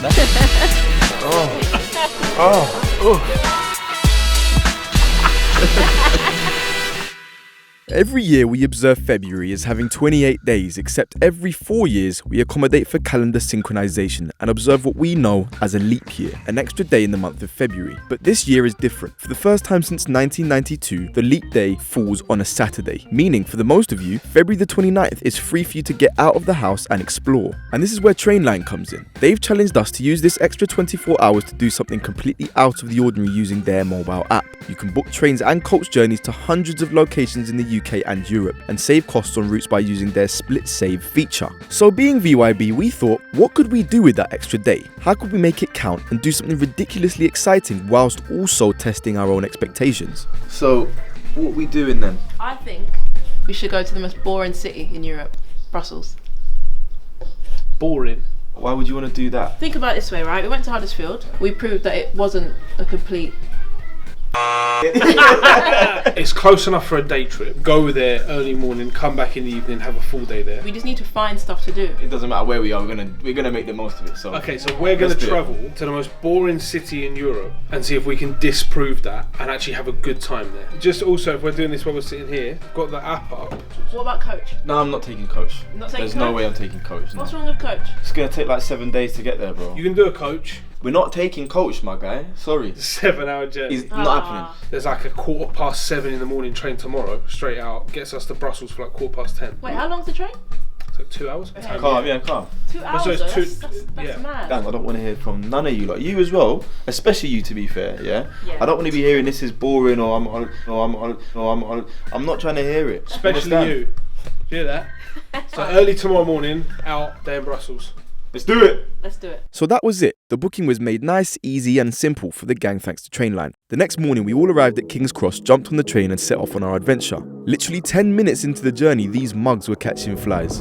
like that. Every year we observe February as having 28 days, except every 4 years we accommodate for calendar synchronization and observe what we know as a leap year, an extra day in the month of February. But this year is different. For the first time since 1992, the leap day falls on a Saturday, meaning for the most of you, February the 29th is free for you to get out of the house and explore. And this is where Trainline comes in. They've challenged us to use this extra 24 hours to do something completely out of the ordinary using their mobile app. You can book trains and coach journeys to hundreds of locations in the UK and Europe and save costs on routes by using their split save feature. So being VYB, we thought, what could we do with that extra day? How could we make it count and do something ridiculously exciting whilst also testing our own expectations? So, what are we doing then? I think we should go to the most boring city in Europe, Brussels. Boring. Why would you want to do that? Think about it this way, right? We went to Huddersfield. We proved that it wasn't a complete... It's close enough for a day trip. Go there early morning, come back in the evening, have a full day there. We just need to find stuff to do. It doesn't matter where we are, we're gonna make the most of it. So okay, so we're gonna travel to the most boring city in Europe and see if we can disprove that and actually have a good time there. Just also, if we're doing this while we're sitting here, I've got the app up. What about coach? No, I'm not taking coach. There's no way I'm taking coach. No. What's wrong with coach? It's gonna take like 7 days to get there, bro. You can do a coach. We're not taking coach, my guy. Sorry. 7-hour journey. It's not happening. There's like a 7:15 in the morning train tomorrow, straight out, gets us to Brussels for like 10:15. Wait, how long's the train? It's like 2 hours. Calm. 2 hours, So it's that's mad. Dan, I don't want to hear from none of you, like you as well, especially you to be fair, yeah? I don't want to be hearing this is boring or I'm not trying to hear it. Especially you. Do you hear that? So early tomorrow morning, out there in Brussels. Let's do it! Let's do it. So that was it. The booking was made nice, easy and simple for the gang thanks to Trainline. The next morning we all arrived at King's Cross, jumped on the train and set off on our adventure. Literally 10 minutes into the journey, these mugs were catching flies.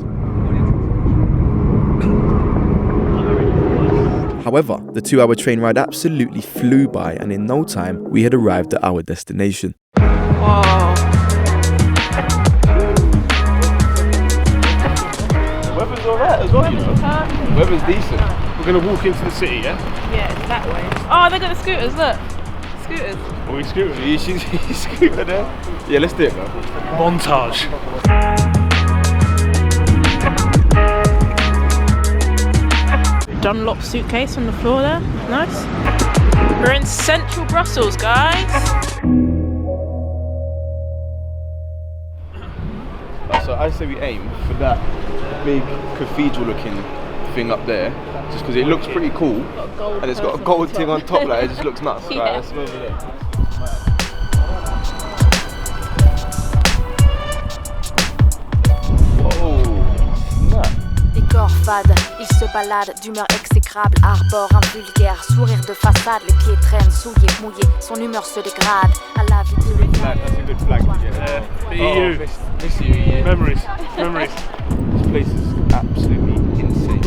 However, the 2-hour train ride absolutely flew by and in no time we had arrived at our destination. Whoa. Weather's alright as well, you know. Weather's decent. We're going to walk into the city, yeah? Yeah, it's that way. Oh, they got the scooters, look. Scooters. Are we scooting? You scooter there? Yeah, let's do it, bro. Montage. Dunlop suitcase on the floor there. Nice. We're in central Brussels, guys. So I say we aim for that big cathedral-looking thing up there, just because it looks pretty cool, and it's got a gold thing on top. Like it just looks nuts. Yeah. Right, let's go over there. Corps fade, il se balade d'humeur exécrable, arbore un vulgaire sourire de façade, les pieds traînent, souillés, mouillés, son humeur se dégrade à la vue de That's a good flag to get. The EU. Miss you, yeah. Memories. This place is absolutely insane.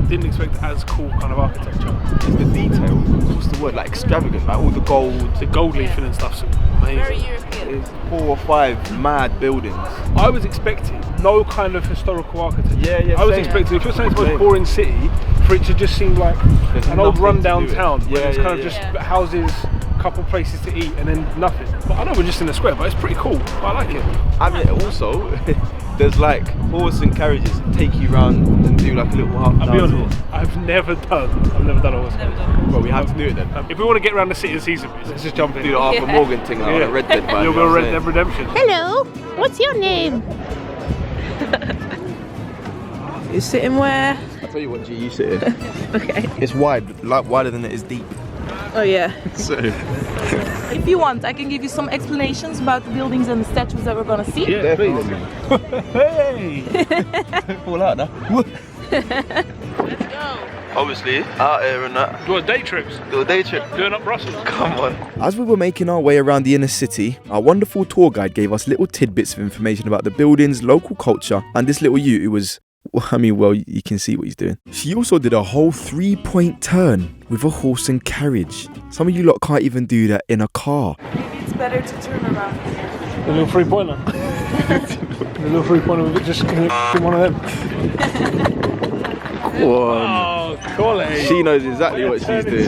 Didn't expect as cool kind of architecture. It's the detail. What's the word? Like extravagant. Like all the gold. The gold leafing and stuff's amazing. Very European. There's 4 or 5 mad buildings. I was expecting no kind of historical architecture. Yeah, I was same. expecting, if you're saying it's the most boring city, for it to just seem like There's an old nothing rundown to do it. town. Where it's kind of just Yeah. houses, couple places to eat, and then nothing. But I know we're just in a square, but it's pretty cool. I like it. I mean, also, there's like horse and carriages that take you around and do like a little half. I'll be honest, I've never done a horse. Well, we have to do it then. If we want to get around the city and see some bits, let's just jump in. Do the Arthur Morgan thing like on a Red Dead vibe. You'll you know go what Red I'm Dead Redemption. Hello, what's your name? You're sitting where? I'll tell you what, G, you sit here. Okay. It's wide, like wider than it is deep. Oh yeah. So. If you want, I can give you some explanations about the buildings and the statues that we're gonna see. Yeah, please. Hey! Don't fall out now. Let's go. Obviously, out here and that. Do a day trips. Do a day trip. Doing up Brussels. Come on. As we were making our way around the inner city, our wonderful tour guide gave us little tidbits of information about the buildings, local culture, and this little youth who was, well, you can see what he's doing. She also did a whole 3-point turn with a horse and carriage. Some of you lot can't even do that in a car. Maybe it's better to turn around here. The little 3-pointer. The little 3-pointer, we're just gonna do one of them. Come on. Oh, Quality. She knows exactly what she's doing.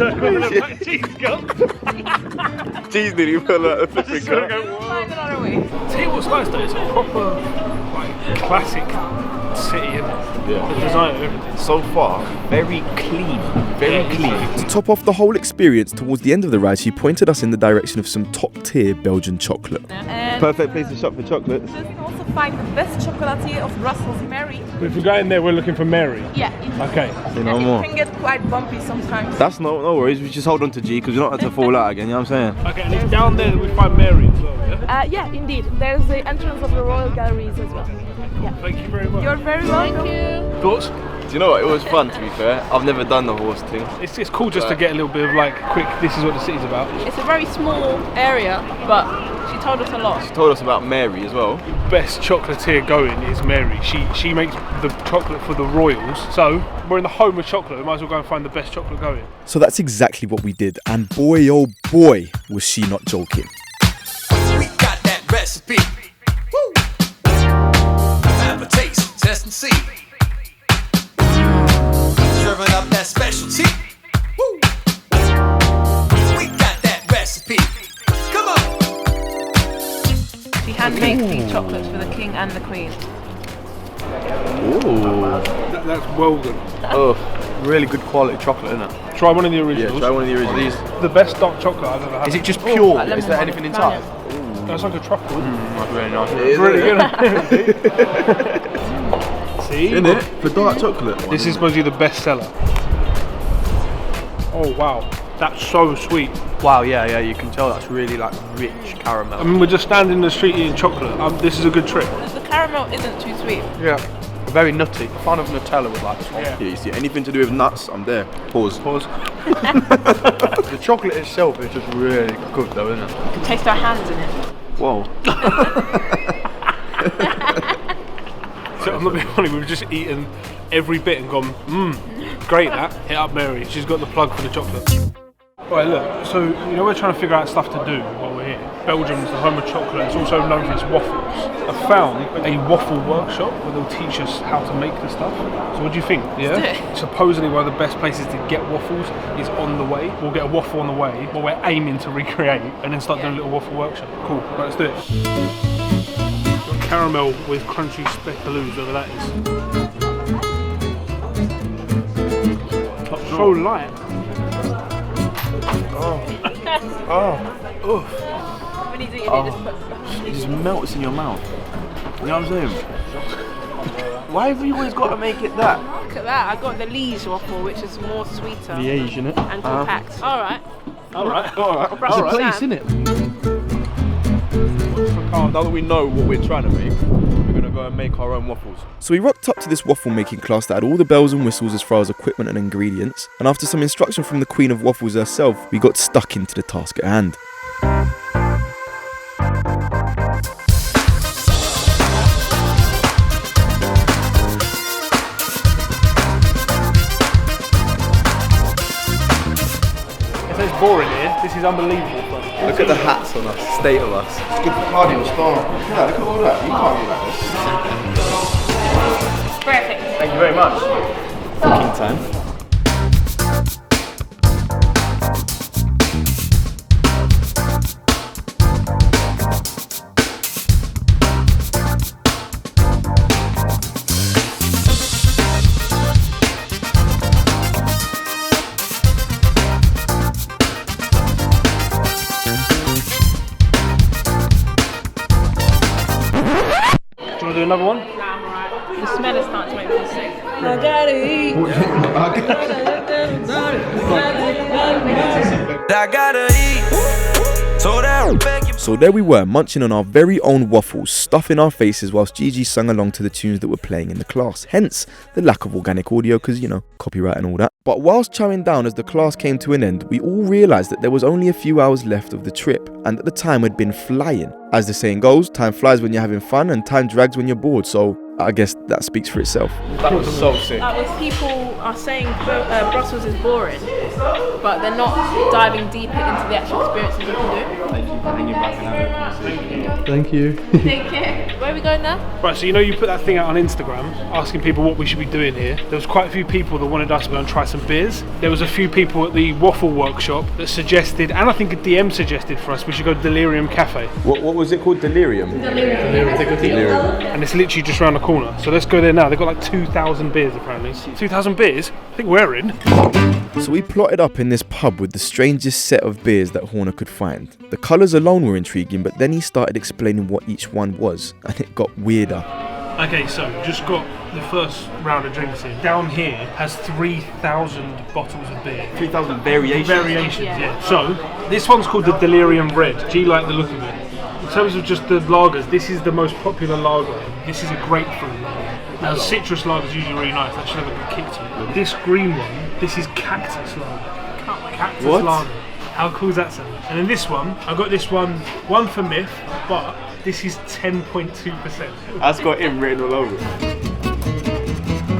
She's nearly fell out of the flipping car. Find another way. See what's nice though, it's a proper like classic city, isn't it? Yeah. The design of everything. So far, very clean. Very clean. To top off the whole experience, towards the end of the ride, she pointed us in the direction of some top-tier Belgian chocolate. And Perfect place to shop for chocolates. you can also find the best chocolatier of Brussels, Mary. If we go in there, we're looking for Mary. Yeah. Okay. Say no It more. can get quite bumpy sometimes. That's no worries. We just hold on to G because we're not going to fall out again. You know what I'm saying? Okay, and it's down there that we find Mary as well, yeah? Yeah, indeed. There's the entrance of the Royal Galleries as well. Yeah. Thank you very much. You're very welcome. Thank you. Thoughts? Do you know what? It was fun, to be fair. I've never done the horse thing. It's cool just to get a little bit of like quick, this is what the city's about. It's a very small area, but she told us a lot. She told us about Mary as well. Best chocolatier going is Mary. She makes the chocolate for the royals. So we're in the home of chocolate. We might as well go and find the best chocolate going. So that's exactly what we did. And boy, oh boy, was she not joking. We got that recipe. Woo! Have a taste, test and see. Serving up that specialty. Woo! We got that recipe. Come on. She handmakes these chocolates for the king and the queen. Ooh. That's well good. Oh, really good quality chocolate, isn't it? Try one of the originals. Yeah, try one of the originals. The best dark chocolate I've ever had. Is it just pure? Like Is there lemon anything one. inside? That's like a truffle. That's really nice. It's really good. See? Isn't it? For dark chocolate. This is supposed to be the best seller. Oh wow, that's so sweet. Wow, yeah, you can tell that's really like rich caramel. I mean, we're just standing in the street eating chocolate. This is a good trip. The caramel isn't too sweet. Yeah, very nutty. Fan of Nutella with like. Yeah. Yeah, you see anything to do with nuts, I'm there. Pause. The chocolate itself is just really good though, isn't it? You can taste our hands in it. Whoa. So I'm not being funny, we've just eaten every bit and gone, great that. Hit up Mary, she's got the plug for the chocolate. Right, look, so you know we're trying to figure out stuff to do while we're here. Belgium's the home of chocolate, it's also known for its waffles. I found a waffle workshop where they'll teach us how to make the stuff. So what do you think? Yeah? Supposedly one of the best places to get waffles is on the way. We'll get a waffle on the way, what we're aiming to recreate, and then start doing a little waffle workshop. Cool, right, let's do it. Caramel with crunchy speculoos, whatever that is. So light. When he's eating it, It just melts in your mouth. You know what I'm saying? Why have you always got to make it that? Look at that, I got the Liege waffle, which is more sweeter The Asian, it. and compact. Alright. Alright. It's a place, isn't it? Now that we know what we're trying to make, we're going to go and make our own waffles. So we rocked up to this waffle making class that had all the bells and whistles as far as equipment and ingredients, and after some instruction from the Queen of Waffles herself, we got stuck into the task at hand. It says boring here, this is unbelievable. Look at the hats on us, state of us. It's good for cardio storm. Yeah, look at all that. You can't do like this. Perfect. Thank you very much. Thinking time. Do you want to do another one? Nah, I'm alright. The smell is starting to make me sick. I gotta eat. So that beg you. So there we were, munching on our very own waffles, stuffing our faces whilst Gigi sung along to the tunes that were playing in the class. Hence, the lack of organic audio because, you know, copyright and all that. But whilst chowing down as the class came to an end, we all realised that there was only a few hours left of the trip, and that the time had been flying. As the saying goes, time flies when you're having fun and time drags when you're bored, so I guess that speaks for itself. That was so sick. That was people are saying Brussels is boring, but they're not diving deeper into the actual experiences you can do. Thank you. Take care. Bye. Where are we going now? Right, so you know you put that thing out on Instagram asking people what we should be doing here. There was quite a few people that wanted us to go and try some beers. There was a few people at the Waffle workshop that suggested, and I think a DM suggested for us, we should go to Delirium Cafe. What was it called? Delirium? Delirium. And it's literally just around the corner. So let's go there now. They've got like 2,000 beers apparently. 2,000 beers? I think we're in. So we plotted up in this pub with the strangest set of beers that Horner could find. The colours alone were intriguing, but then he started explaining what each one was, and it got weirder. Okay, so just got the first round of drinks in. Down here has 3,000 bottles of beer. 3,000 variations. Variations, yeah. So this one's called the Delirium Red. Do you like the look of it? In terms of just the lagers, this is the most popular lager. This is a grapefruit lager. Now, citrus lager is usually really nice. That should have a good kick to it. This green one, this is cactus lager. Cactus lager. How cool does that sound? And then this one, I got this one for Myth, but this is 10.2%. That's got him written all over it.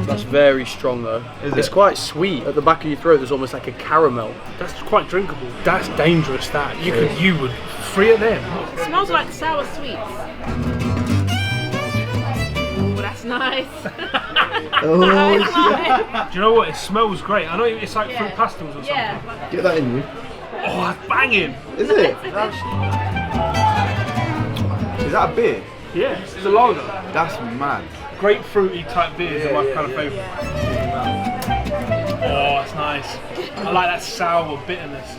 That's very strong though. It's quite sweet. At the back of your throat, there's almost like a caramel. That's quite drinkable. That's dangerous. That you would free of them. It smells like sour sweets. Ooh, that's nice. Nice. Do you know what? It smells great. I know it's like fruit pastels or something. Yeah. Get that in you. Oh, that's banging. Is it? Is that a beer? Yeah, it's a lager. That's mad. Grapefruity type beers are my kind of favourite. Oh, that's nice. I like that sour bitterness.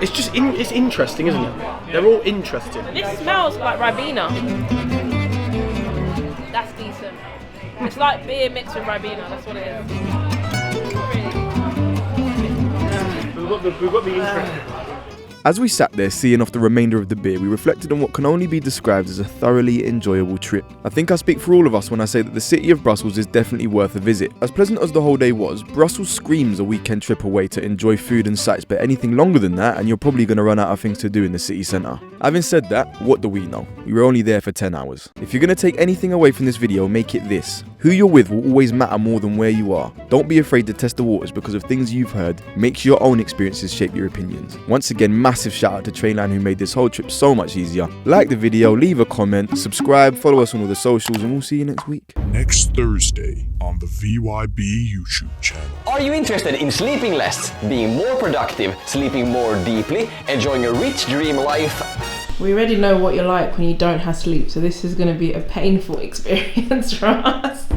It's just it's interesting, isn't it? They're all interesting. This smells like Ribena. That's decent. It's like beer mixed with Ribena, that's what it is. We've got the interesting one. As we sat there seeing off the remainder of the beer, we reflected on what can only be described as a thoroughly enjoyable trip. I think I speak for all of us when I say that the city of Brussels is definitely worth a visit. As pleasant as the whole day was, Brussels screams a weekend trip away to enjoy food and sights, but anything longer than that and you're probably going to run out of things to do in the city centre. Having said that, what do we know? We were only there for 10 hours. If you're going to take anything away from this video, make it this. Who you're with will always matter more than where you are. Don't be afraid to test the waters because of things you've heard. Make sure your own experiences shape your opinions. Once again, massive shout out to Trainline who made this whole trip so much easier. Like the video, leave a comment, subscribe, follow us on all the socials, and we'll see you next week. Next Thursday on the VYB YouTube channel. Are you interested in sleeping less, being more productive, sleeping more deeply, enjoying a rich dream life? We already know what you're like when you don't have sleep, so this is going to be a painful experience for us.